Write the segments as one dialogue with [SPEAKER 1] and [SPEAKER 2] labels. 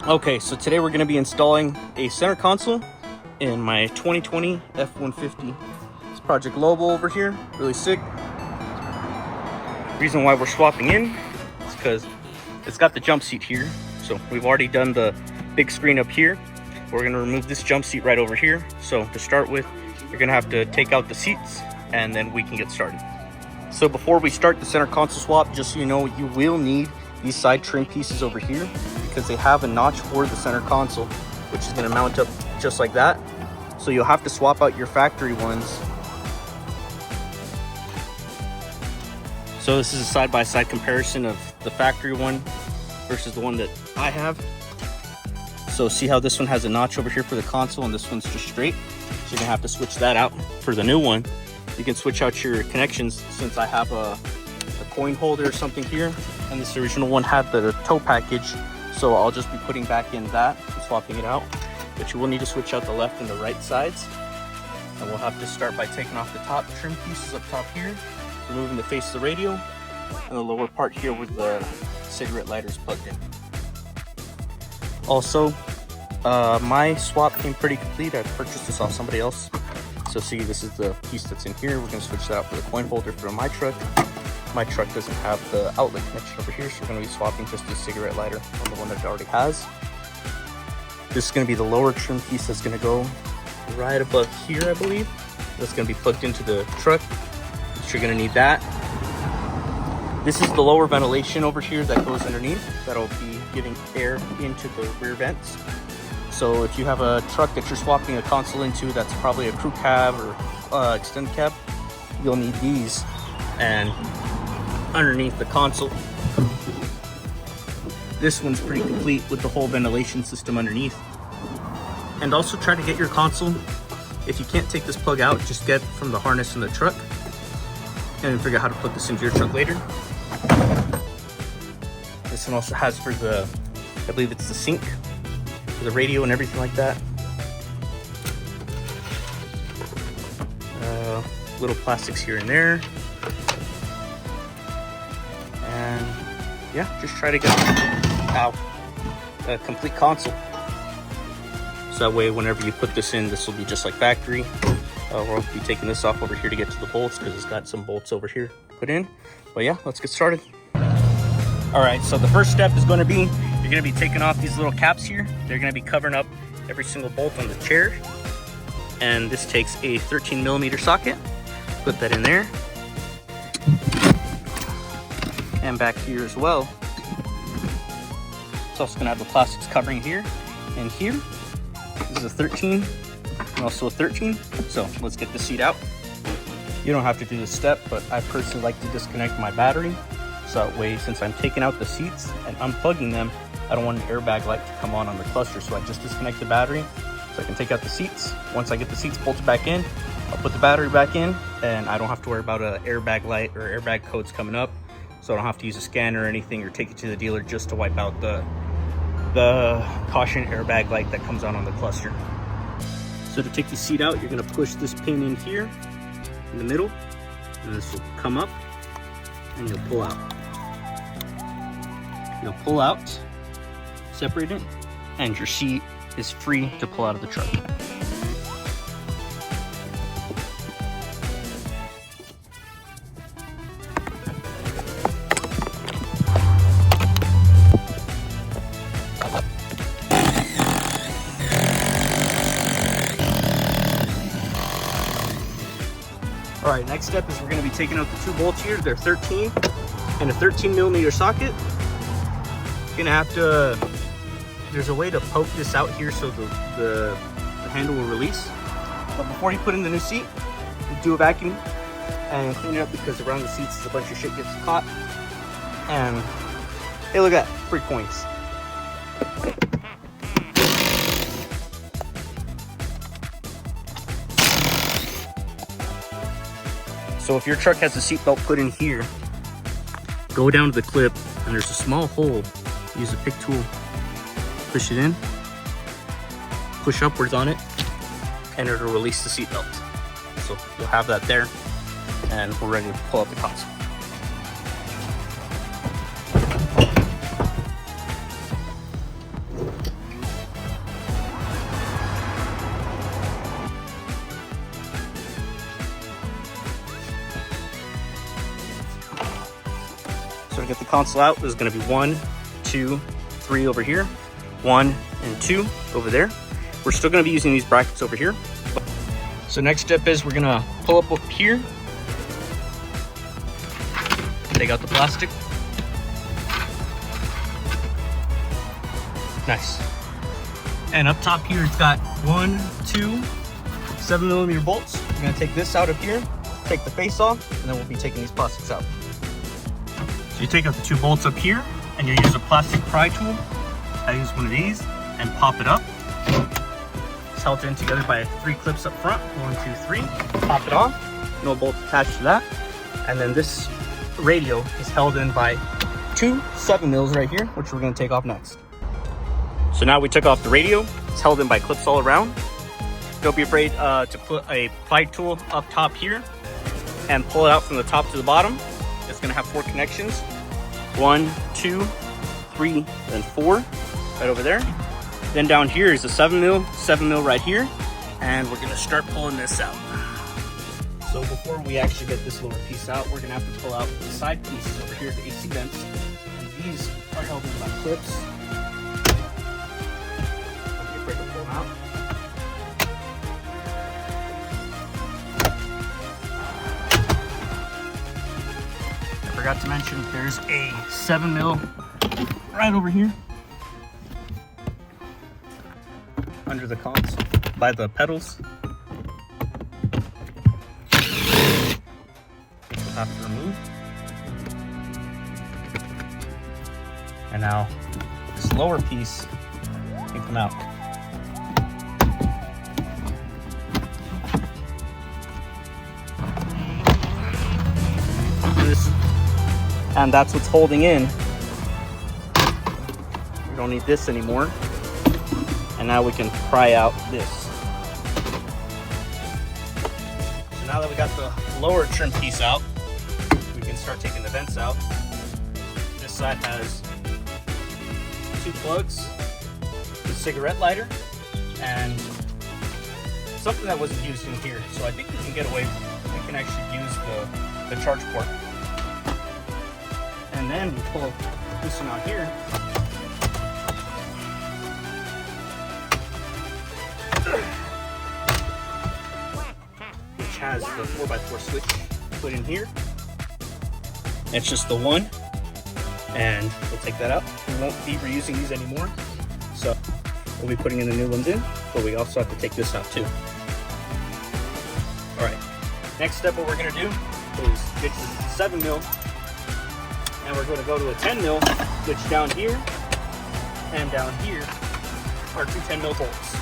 [SPEAKER 1] Okay, so today we're going to be installing a center console in my 2020 F-150. It's Project Lobo over here, really sick. Reason why we're swapping in is because it's got the jump seat here. So we've already done the big screen up here. We're going to remove this jump seat right over here. So to start with, you're going to have to take out the seats and then we can get started. So before we start the center console swap, just so you know, you will need these side trim pieces over here because they have a notch for the center console, which is going to mount up just like that. So you'll have to swap out your factory ones. So this is a side-by-side comparison of the factory one versus the one that I have. So see how this one has a notch over here for the console and this one's just straight. So you're gonna have to switch that out. For the new one, you can switch out your connections. Since I have a coin holder or something here, and this original one had the tow package, so I'll just be putting back in that and swapping it out. But you will need to switch out the left and the right sides. And we'll have to start by taking off the top trim pieces up top here, removing the face of the radio, and the lower part here with the cigarette lighters plugged in. Also, my swap came pretty complete. I purchased this off somebody else. So see, this is the piece that's in here. We're gonna switch that out for the coin holder for my truck. My truck doesn't have the outlet connection over here, so we're gonna be swapping just the cigarette lighter on the one that it already has. This is gonna be the lower trim piece that's gonna go right above here, I believe. That's gonna be plugged into the truck. So you're gonna need that. This is the lower ventilation over here that goes underneath. That'll be giving air into the rear vents. So if you have a truck that you're swapping a console into that's probably a crew cab or extended cab, you'll need these. And underneath the console, this one's pretty complete with the whole ventilation system underneath. And also try to get your console, if you can't take this plug out, just get from the harness in the truck and figure out how to plug this into your truck later. This one also has for the, I believe it's the sync for the radio and everything like that. Little plastics here and there. And yeah, just try to get out a complete console. So that way, whenever you put this in, this will be just like factory. We'll be taking this off over here to get to the bolts because it's got some bolts over here to put in. But yeah, let's get started. All right, so the first step is going to be, you're going to be taking off these little caps here. They're going to be covering up every single bolt on the chair. And this takes a 13mm socket. Put that in there. And back here as well. It's also going to have the plastics covering here and here. This is a 13 and also a 13. So let's get the seat out. You don't have to do this step, but I personally like to disconnect my battery. So that way, since I'm taking out the seats and unplugging them, I don't want an airbag light to come on the cluster. So I just disconnect the battery so I can take out the seats. Once I get the seats bolted back in, I'll put the battery back in and I don't have to worry about an airbag light or airbag codes coming up. So I don't have to use a scanner or anything or take it to the dealer just to wipe out the caution airbag light that comes on the cluster. So to take the seat out, you're gonna push this pin in here in the middle, and this will come up and you'll pull out. You'll pull out, separate it, and your seat is free to pull out of the truck. All right, next step is we're gonna be taking out the two bolts here. They're 13 and a 13mm socket. You're gonna have to, there's a way to poke this out here so the handle will release. But before you put in the new seat, you do a vacuum and clean it up because around the seats is a bunch of shit gets caught. And hey, look at that, free coins. So if your truck has a seatbelt put in here, go down to the clip and there's a small hole. Use a pick tool, push it in, push upwards on it, and it'll release the seatbelt. So you'll have that there, and we're ready to pull out the console. get the console out, there's going to be 1, 2, 3 over here, 1 and 2 over there. We're still going to be using these brackets over here. So next step is we're going to pull up here, take out the plastic. Nice. And up top here, it's got 1, 2, 7mm bolts. We're going to take this out of here, take the face off, and then we'll be taking these plastics out. So you take out the 2 bolts up here, and you use a plastic pry tool. I use one of these and pop it up. It's held in together by 3 clips up front. 1, 2, 3. Pop it off. No bolts attached to that. And then this radio is held in by 2 7mm right here, which we're going to take off next. So now we took off the radio. It's held in by clips all around. Don't be afraid to put a pry tool up top here and pull it out from the top to the bottom. It's going to have 4 connections. 1, 2, 3, and 4 right over there. Then down here is a 7mm right here, and we're going to start pulling this out. So before we actually get this lower piece out, we're going to have to pull out the side pieces over here, the AC vents, and these are held in by clips. Don't be afraid to pull them out. I forgot to mention there's a 7mm right over here under the console by the pedals. We'll have to remove. And now this lower piece can come out. And that's what's holding in. We don't need this anymore. And now we can pry out this. So now that we got the lower trim piece out, we can start taking the vents out. This side has 2 plugs, a cigarette lighter, and something that wasn't used in here. So I think we can get away, we can actually use the charge port. And then we pull this one out here. Which has the 4x4 switch put in here. It's just the one. And we'll take that out. We won't be reusing these anymore. So we'll be putting in the new ones in, but we also have to take this out too. Alright. Next step, what we're gonna do is get the 7mm. And we're going to go to a 10mm, which down here and down here are 2 10mm bolts.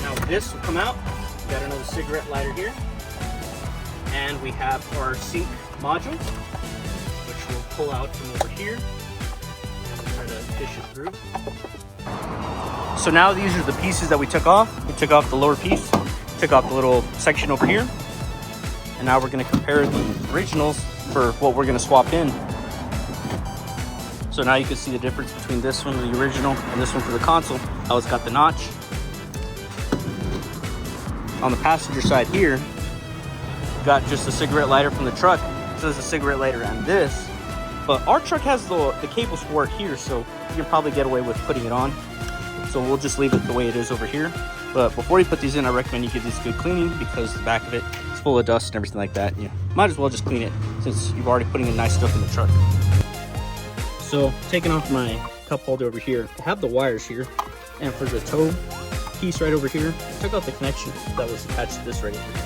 [SPEAKER 1] Now this will come out. We got another cigarette lighter here. And we have our sync module, which we'll pull out from over here. Try to fish it through. So now these are the pieces that we took off. We took off the lower piece, took off the little section over here, and now we're going to compare the originals for what we're going to swap in. So now you can see the difference between this one, the original, and this one for the console. How it's got the notch. On the passenger side here, we've got just a cigarette lighter from the truck. So there's a cigarette lighter and this. But our truck has the cable sport here, so you can probably get away with putting it on. So we'll just leave it the way it is over here. But before you put these in, I recommend you give these good cleaning because the back of it is full of dust and everything like that. You might as well just clean it since you've already putting in nice stuff in the truck. So taking off my cup holder over here, I have the wires here. And for the toe piece right over here, I took out the connection that was attached to this right over here.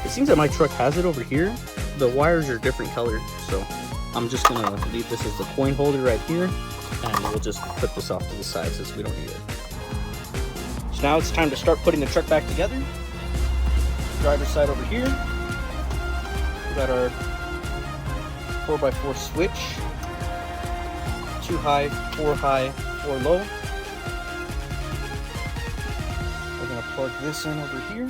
[SPEAKER 1] It seems that my truck has it over here. The wires are different colors, so I'm just gonna leave this as the coin holder right here, and we'll just put this off to the side since we don't need it. So now it's time to start putting the truck back together. Driver's side over here. We got our 4x4 switch. 2 high, 4 high, 4 low. We're gonna plug this in over here.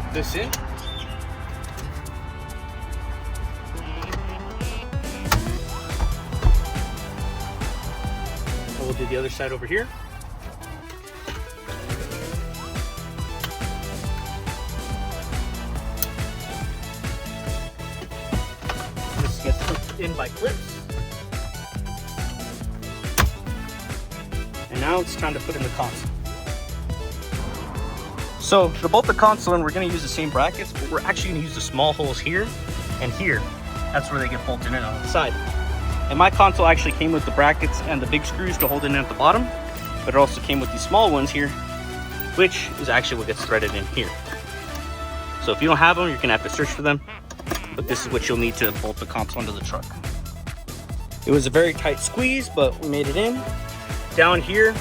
[SPEAKER 1] put this in. And we'll do the other side over here. This gets put in by clips. And now it's time to put in the console. So to bolt the console in, we're going to use the same brackets, but we're actually going to use the small holes here and here. That's where they get bolted in on the side. And my console actually came with the brackets and the big screws to hold it in at the bottom, but it also came with these small ones here, which is actually what gets threaded in here. So if you don't have them, you're going to have to search for them, but this is what you'll need to bolt the console into the truck. It was a very tight squeeze, but we made it in. Down here,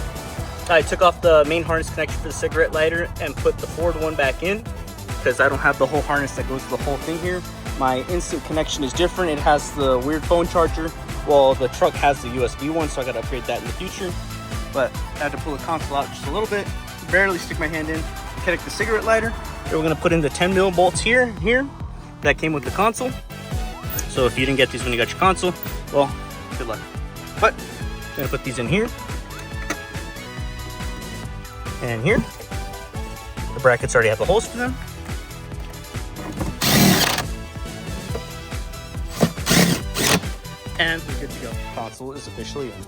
[SPEAKER 1] I took off the main harness connection for the cigarette lighter and put the Ford one back in because I don't have the whole harness that goes to the whole thing here. My instant connection is different. It has the weird phone charger, while the truck has the USB one, so I gotta upgrade that in the future. But I had to pull the console out just a little bit, barely stick my hand in, connect the cigarette lighter. Then we're gonna put in the 10 mil bolts here, that came with the console. So if you didn't get these when you got your console, well, good luck. But I'm gonna put these in here. And here, the brackets already have the holes for them. And we're good to go. Console is officially in.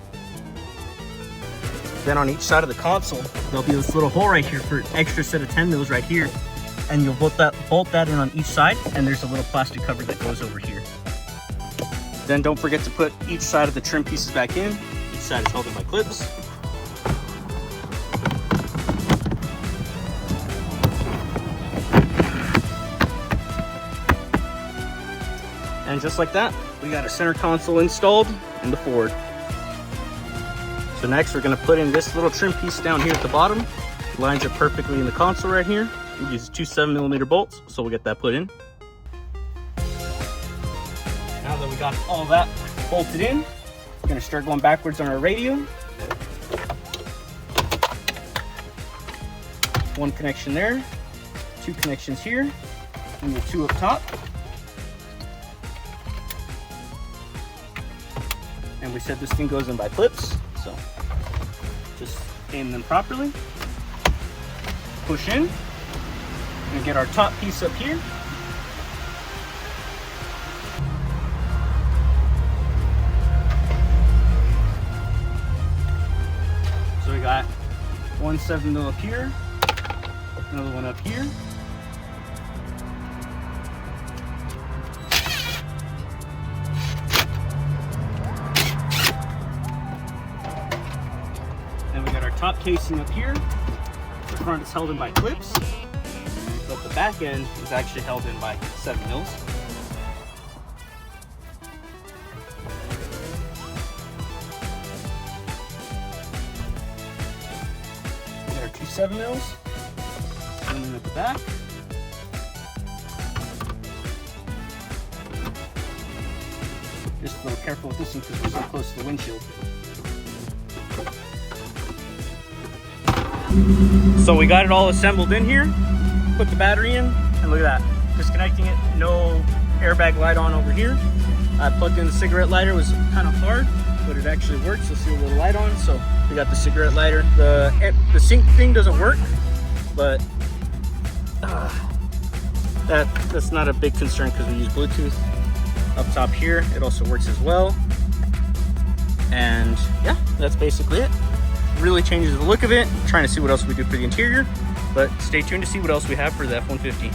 [SPEAKER 1] Then on each side of the console, there'll be this little hole right here for an extra set of 10 mils right here. And you'll bolt that in on each side, and there's a little plastic cover that goes over here. Then don't forget to put each side of the trim pieces back in. Each side is held in by clips. And just like that, we got a center console installed in the Ford. So next we're gonna put in this little trim piece down here at the bottom. It lines up perfectly in the console right here. We use 2 7mm bolts, so we'll get that put in. Now that we got all that bolted in, we're gonna start going backwards on our radio. One connection there, 2 connections here, and the 2 up top. And we said this thing goes in by clips, so just aim them properly. Push in and get our top piece up here. So we got 1 7mm up here, another one up here. Top casing up here. The front is held in by clips, but the back end is actually held in by 7 mils. There are 2 7 mils, and then at the back. Just a little careful with this one because we're so close to the windshield. So we got it all assembled in here, put the battery in, and look at that, disconnecting it, no airbag light on over here. I plugged in the cigarette lighter. It was kind of hard, but it actually works. You'll see a little light on, so we got the cigarette lighter. The sync thing doesn't work, but that's not a big concern because we use Bluetooth. Up top here, it also works as well. And yeah, that's basically it. Really changes the look of it. I'm trying to see what else we do for the interior, but stay tuned to see what else we have for the F-150.